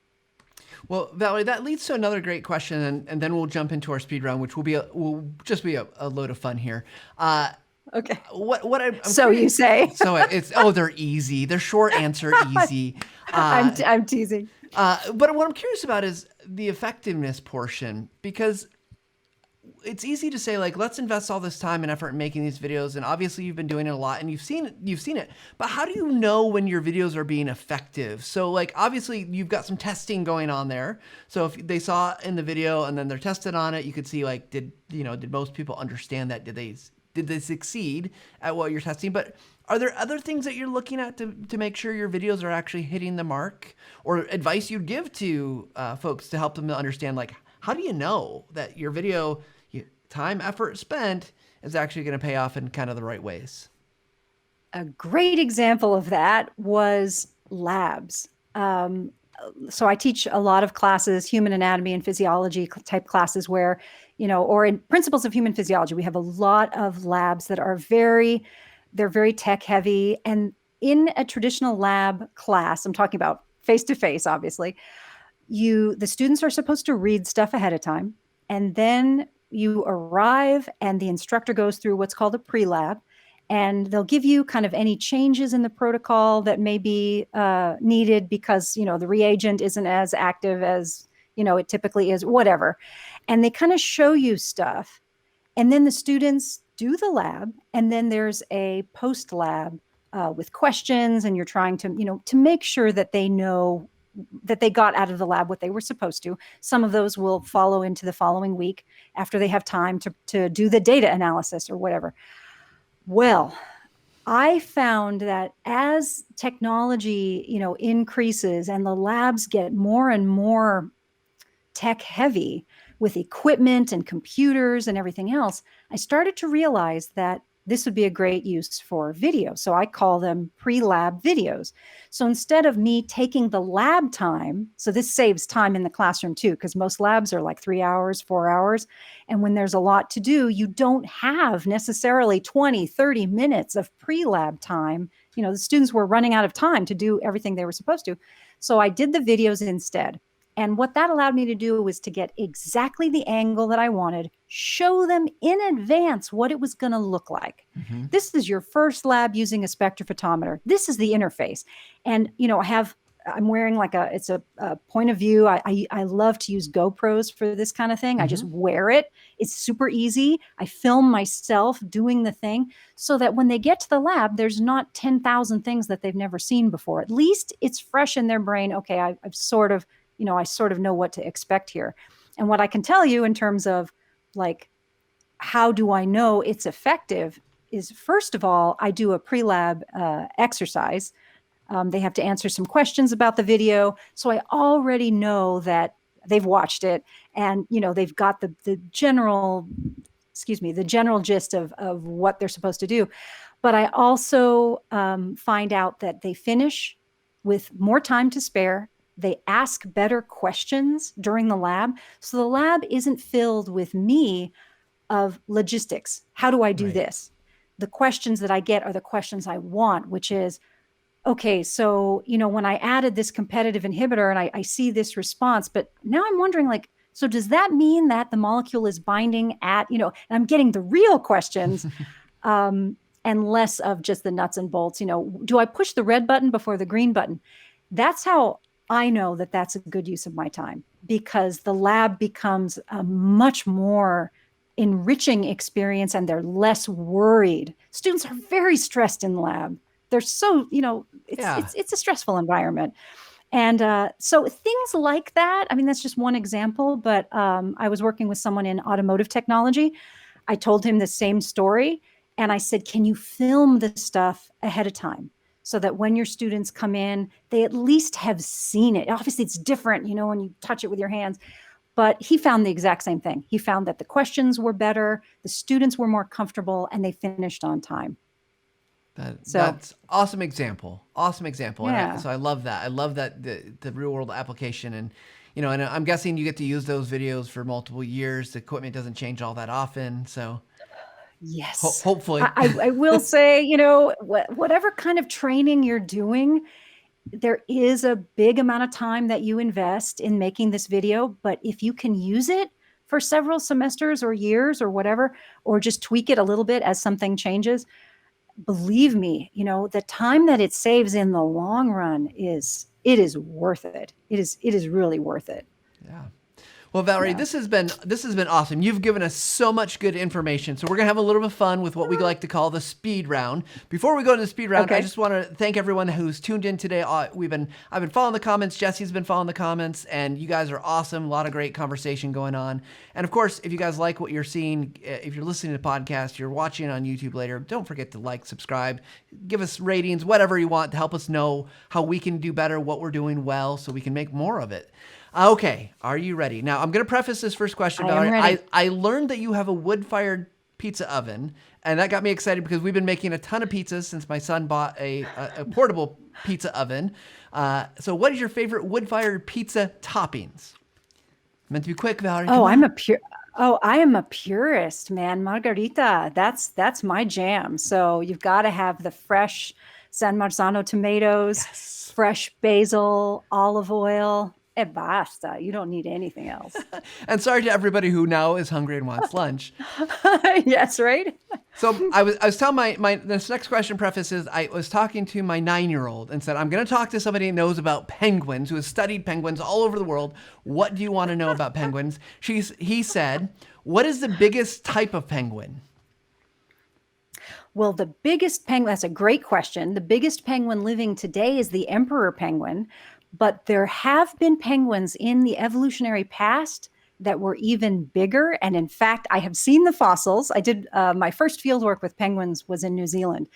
Well, Valerie, that leads to another great question, and then we'll jump into our speed round, which will just be a load of fun here. Okay. What I'm so curious, you say? So they're easy. They're short answer, easy. I'm teasing. But what I'm curious about is the effectiveness portion, because it's easy to say like, let's invest all this time and effort in making these videos. And obviously you've been doing it a lot and you've seen it, but how do you know when your videos are being effective? So like, obviously you've got some testing going on there. So if they saw in the video and then they're tested on it, you could see like, did most people understand that? Did they succeed at what you're testing? But are there other things that you're looking at to make sure your videos are actually hitting the mark, or advice you'd give to folks to help them to understand, like, how do you know that your video, time, effort spent, is actually going to pay off in kind of the right ways? A great example of that was labs. So I teach a lot of classes, human anatomy and physiology type classes where, or in principles of human physiology, we have a lot of labs that are they're very tech heavy. And in a traditional lab class, I'm talking about face-to-face, obviously, the students are supposed to read stuff ahead of time. And then you arrive and the instructor goes through what's called a pre-lab. And they'll give you kind of any changes in the protocol that may be needed because, the reagent isn't as active as, it typically is, whatever. And they kind of show you stuff. And then the students do the lab. And then there's a post-lab with questions. And you're trying to make sure that they know that they got out of the lab what they were supposed to. Some of those will follow into the following week after they have time to do the data analysis or whatever. Well, I found that as technology, increases and the labs get more and more tech heavy with equipment and computers and everything else, I started to realize that this would be a great use for video. So I call them pre-lab videos. So instead of me taking the lab time, so this saves time in the classroom too, because most labs are like 3 hours, 4 hours. And when there's a lot to do, you don't have necessarily 20, 30 minutes of pre-lab time. The students were running out of time to do everything they were supposed to. So I did the videos instead. And what that allowed me to do was to get exactly the angle that I wanted, show them in advance what it was going to look like. Mm-hmm. This is your first lab using a spectrophotometer. This is the interface. And, I'm wearing it's a point of view. I love to use GoPros for this kind of thing. Mm-hmm. I just wear it. It's super easy. I film myself doing the thing so that when they get to the lab, there's not 10,000 things that they've never seen before. At least it's fresh in their brain. Okay, I sort of know what to expect here. And what I can tell you in terms of like, how do I know it's effective is, first of all, I do a pre-lab exercise. They have to answer some questions about the video. So I already know that they've watched it and, they've got the general gist of what they're supposed to do. But I also find out that they finish with more time to spare. They ask better questions during the lab. So the lab isn't filled with me of logistics. How do I do this? The questions that I get are the questions I want, which is, okay, so, when I added this competitive inhibitor and I see this response, but now I'm wondering so does that mean that the molecule is binding at, and I'm getting the real questions and less of just the nuts and bolts, do I push the red button before the green button? That's how I know that that's a good use of my time, because the lab becomes a much more enriching experience and they're less worried. Students are very stressed in the lab. They're so, it's a stressful environment. And so things like that, I mean, that's just one example, but I was working with someone in automotive technology. I told him the same story and I said, can you film the stuff ahead of time? So that when your students come in, they at least have seen it. Obviously, it's different, when you touch it with your hands. But he found the exact same thing. He found that the questions were better, the students were more comfortable, and they finished on time. That's awesome example. Awesome example. Yeah. And so I love that. I love that the real world application. And, and I'm guessing you get to use those videos for multiple years. The equipment doesn't change all that often. So yes, hopefully. I will say, whatever kind of training you're doing, there is a big amount of time that you invest in making this video. But if you can use it for several semesters or years or whatever, or just tweak it a little bit as something changes, believe me, the time that it saves in the long run is worth it. It is really worth it. Yeah. Well, Valerie, Yeah. this has been awesome. You've given us so much good information. So we're gonna have a little bit of fun with what we like to call the speed round. Before we go to the speed round, I Okay. just want to thank everyone who's tuned in today. I've been following the comments. Jesse's been following the comments, and you guys are awesome. A lot of great conversation going on. And of course, if you guys like what you're seeing, if you're listening to the podcast, you're watching it on YouTube later, don't forget to like, subscribe, give us ratings, whatever you want to help us know how we can do better, what we're doing well, so we can make more of it. Okay, are you ready? Now, I'm going to preface this first question, I am Valerie. ready. I learned that you have a wood-fired pizza oven, and that got me excited because we've been making a ton of pizzas since my son bought a portable pizza oven. So what is your favorite wood-fired pizza toppings? Meant to be quick, Valerie. Oh, come on. I am a purist, man. Margarita, that's my jam. So you've got to have the fresh San Marzano tomatoes, Yes. fresh basil, olive oil. E basta. You don't need anything else. And sorry to everybody who now is hungry and wants lunch. Yes, right? So I was telling this next question preface is I was talking to my 9-year-old and said, I'm going to talk to somebody who knows about penguins, who has studied penguins all over the world. What do you want to know about penguins? He said, what is the biggest type of penguin? Well, the biggest penguin, that's a great question. The biggest penguin living today is the emperor penguin, but there have been penguins in the evolutionary past that were even bigger. And in fact, I have seen the fossils. I did my first field work with penguins was in New Zealand.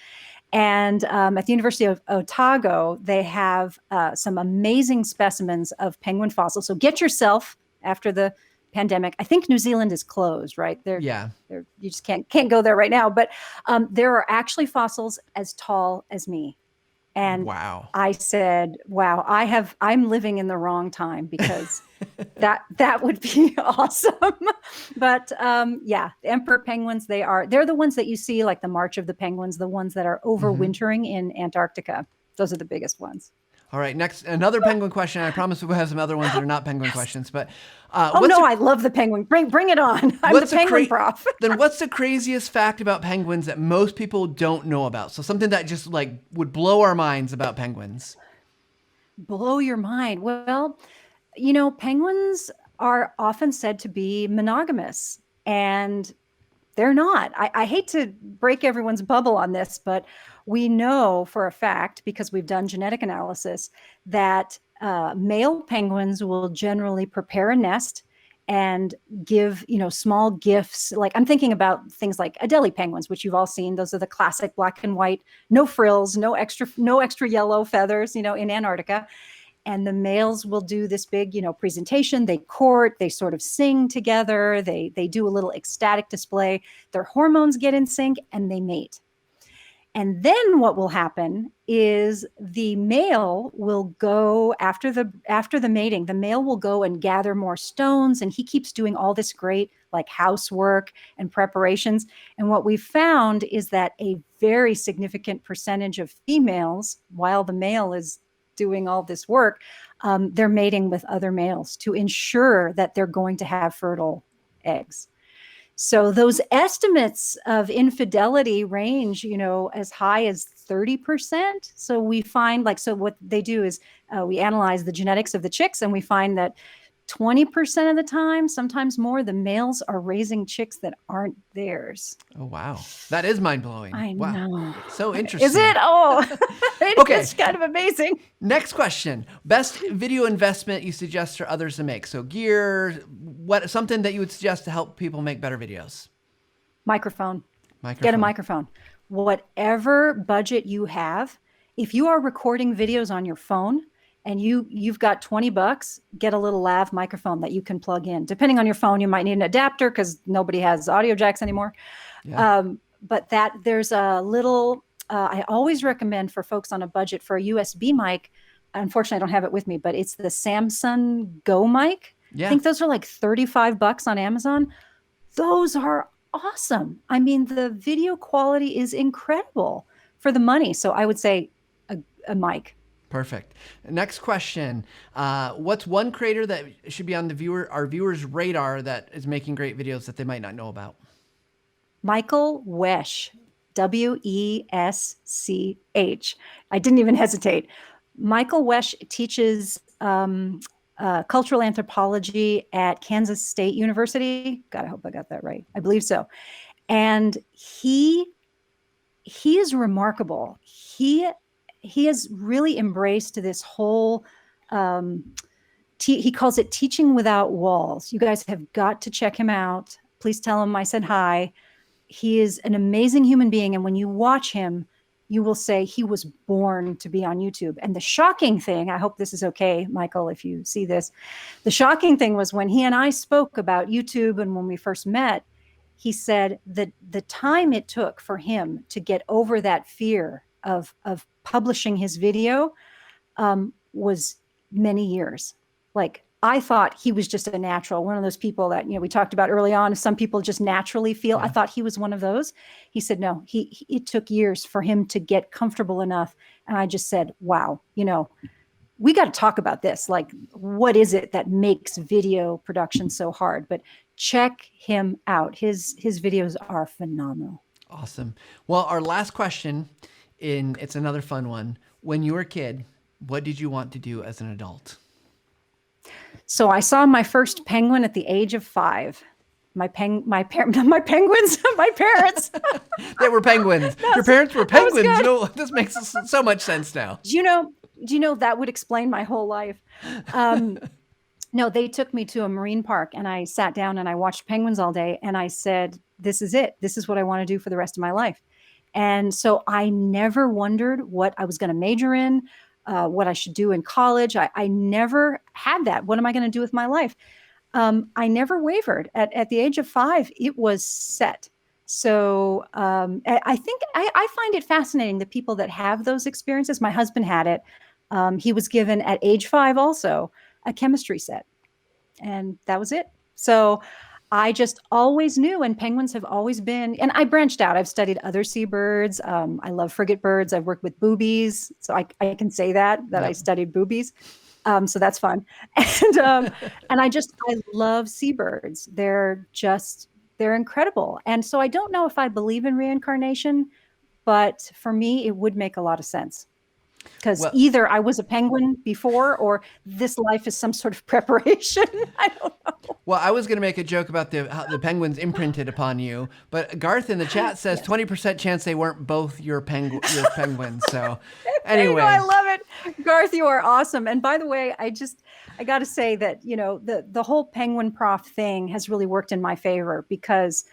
And at the University of Otago, they have some amazing specimens of penguin fossils. So get yourself, after the pandemic, I think New Zealand is closed, right? Yeah. You just can't go there right now. But there are actually fossils as tall as me. And Wow. I said, wow, I'm living in the wrong time because that would be awesome. But yeah, the emperor penguins, they're the ones that you see, like the March of the Penguins, the ones that are overwintering in Antarctica. Those are the biggest ones. All right, next, another penguin question. I promise we'll have some other ones that are not penguin questions. But I love the penguin. Bring it on. I'm the penguin prof. Then what's the craziest fact about penguins that most people don't know about? So something that just like would blow our minds about penguins. Blow your mind. Well, penguins are often said to be monogamous, and they're not. I hate to break everyone's bubble on this, but we know for a fact, because we've done genetic analysis, that male penguins will generally prepare a nest and give, small gifts. Like I'm thinking about things like Adelie penguins, which you've all seen. Those are the classic black and white, no frills, no extra yellow feathers, in Antarctica. And the males will do this big, presentation. They court, they sort of sing together. They do a little ecstatic display. Their hormones get in sync and they mate. And then what will happen is the male will go after the mating, the male will go and gather more stones, and he keeps doing all this great like housework and preparations. And what we found is that a very significant percentage of females, while the male is doing all this work, they're mating with other males to ensure that they're going to have fertile eggs. So those estimates of infidelity range, as high as 30%. So we find what they do is we analyze the genetics of the chicks, and we find that 20% of the time, sometimes more, the males are raising chicks that aren't theirs. Oh, wow. That is mind-blowing. I Wow. know. So interesting. Is it? Oh, Okay. It's kind of amazing. Next question. Best video investment you suggest for others to make? So gear, something that you would suggest to help people make better videos? Microphone. Get a microphone. Whatever budget you have, if you are recording videos on your phone and you've got $20, get a little lav microphone that you can plug in. Depending on your phone, you might need an adapter because nobody has audio jacks anymore. Yeah. But there's a little, I always recommend for folks on a budget for a USB mic. Unfortunately, I don't have it with me, but it's the Samsung Go mic. Yeah. I think those are like $35 on Amazon. Those are awesome. I mean, the video quality is incredible for the money. So I would say a mic. Perfect. Next question. What's one creator that should be on our viewers' radar that is making great videos that they might not know about? Michael Wesch, Wesch. I didn't even hesitate. Michael Wesch teaches cultural anthropology at Kansas State University. God, I hope I got that right. I believe so. And he is remarkable. He has really embraced this whole, he calls it teaching without walls. You guys have got to check him out. Please tell him I said hi. He is an amazing human being. And when you watch him, you will say he was born to be on YouTube. And the shocking thing, I hope this is okay, Michael, if you see this, the shocking thing was when he and I spoke about YouTube and when we first met, he said that the time it took for him to get over that fear of publishing his video was many years. Like, I thought he was just a natural, one of those people that, we talked about early on, some people just naturally feel. Yeah. I thought he was one of those. He said, no, it took years for him to get comfortable enough. And I just said, wow, we got to talk about this. Like, what is it that makes video production so hard? But check him out. His videos are phenomenal. Awesome. Well, our last question, it's another fun one. When you were a kid, what did you want to do as an adult? So I saw my first penguin at the age of 5. My penguins, my parents. They were penguins. Your parents were penguins. This makes so much sense now. Do you know that would explain my whole life? No, they took me to a marine park and I sat down and I watched penguins all day. And I said, this is it. This is what I want to do for the rest of my life. And so I never wondered what I was going to major in, what I should do in college. I never had that. What am I going to do with my life? I never wavered. At the age of 5, it was set. So I think I find it fascinating, the people that have those experiences. My husband had it. He was given at age 5 also a chemistry set. And that was it. So I just always knew, and penguins have always been, and I branched out. I've studied other seabirds. I love frigate birds. I've worked with boobies. So I can say that yep. I studied boobies. So that's fun. And I love seabirds. They're incredible. And so I don't know if I believe in reincarnation, but for me, it would make a lot of sense. Because either I was a penguin before or this life is some sort of preparation. I don't know. Well, I was going to make a joke about how the penguins imprinted upon you, but Garth in the chat says 20% chance they weren't both your penguins. So anyway. I love it. Garth, you are awesome. And by the way, I got to say that, the whole penguin prof thing has really worked in my favor because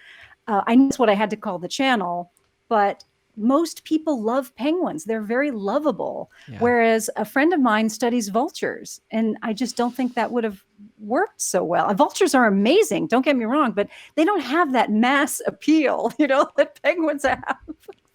I know that's what I had to call the channel, but most people love penguins. They're very lovable. Yeah. Whereas a friend of mine studies vultures. And I just don't think that would have worked so well. Vultures are amazing. Don't get me wrong, but they don't have that mass appeal, that penguins have.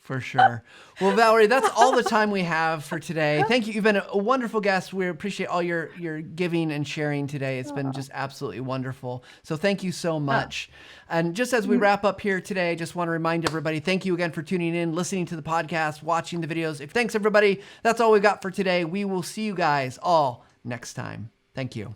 For sure. Well, Valerie, that's all the time we have for today. Thank you. You've been a wonderful guest. We appreciate all your giving and sharing today. It's been just absolutely wonderful. So thank you so much. And just as we wrap up here today, I just want to remind everybody, thank you again for tuning in, listening to the podcast, watching the videos. Thanks, everybody. That's all we got for today. We will see you guys all next time. Thank you.